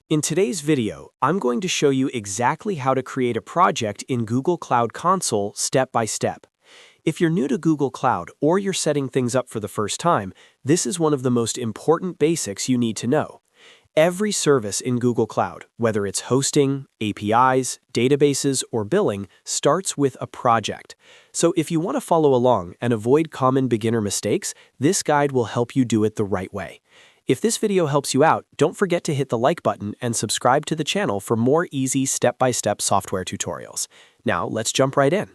In today's video, I'm going to show you exactly how to create a project in Google Cloud Console step by step. If you're new to Google Cloud or you're setting things up for the first time, this is one of the most important basics you need to know. Every service in Google Cloud, whether it's hosting, APIs, databases, or billing, starts with a project. So if you want to follow along and avoid common beginner mistakes, this guide will help you do it the right way. If this video helps you out, don't forget to hit the like button and subscribe to the channel for more easy step-by-step software tutorials. Now, let's jump right in.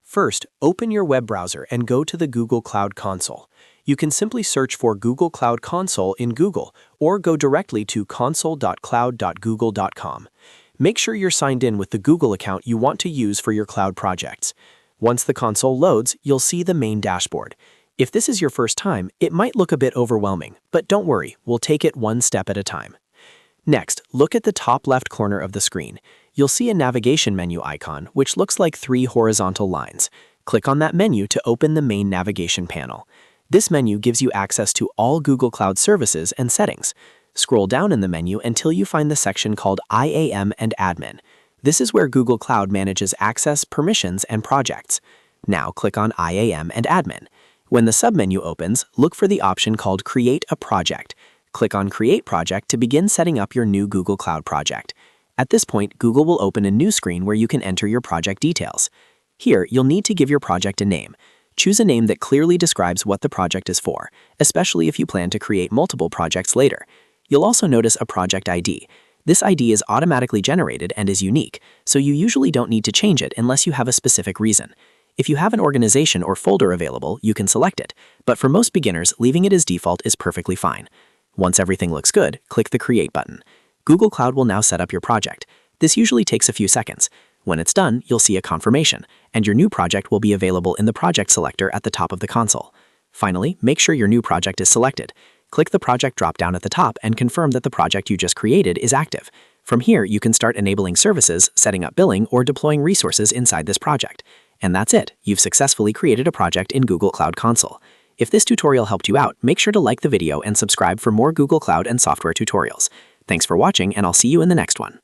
First, open your web browser and go to the Google Cloud Console. You can simply search for Google Cloud Console in Google or go directly to console.cloud.google.com. Make sure you're signed in with the Google account you want to use for your cloud projects. Once the console loads, you'll see the main dashboard. If this is your first time, it might look a bit overwhelming, but don't worry, we'll take it one step at a time. Next, look at the top left corner of the screen. You'll see a navigation menu icon, which looks like three horizontal lines. Click on that menu to open the main navigation panel. This menu gives you access to all Google Cloud services and settings. Scroll down in the menu until you find the section called IAM and Admin. This is where Google Cloud manages access, permissions, and projects. Now click on IAM and Admin. When the submenu opens, look for the option called Create a Project. Click on Create Project to begin setting up your new Google Cloud project. At this point, Google will open a new screen where you can enter your project details. Here, you'll need to give your project a name. Choose a name that clearly describes what the project is for, especially if you plan to create multiple projects later. You'll also notice a project ID. This ID is automatically generated and is unique, so you usually don't need to change it unless you have a specific reason. If you have an organization or folder available, you can select it, but for most beginners, leaving it as default is perfectly fine. Once everything looks good, click the Create button. Google Cloud will now set up your project. This usually takes a few seconds. When it's done, you'll see a confirmation, and your new project will be available in the project selector at the top of the console. Finally, make sure your new project is selected. Click the project drop-down at the top and confirm that the project you just created is active. From here, you can start enabling services, setting up billing, or deploying resources inside this project. And that's it. You've successfully created a project in Google Cloud Console. If this tutorial helped you out, make sure to like the video and subscribe for more Google Cloud and software tutorials. Thanks for watching, and I'll see you in the next one.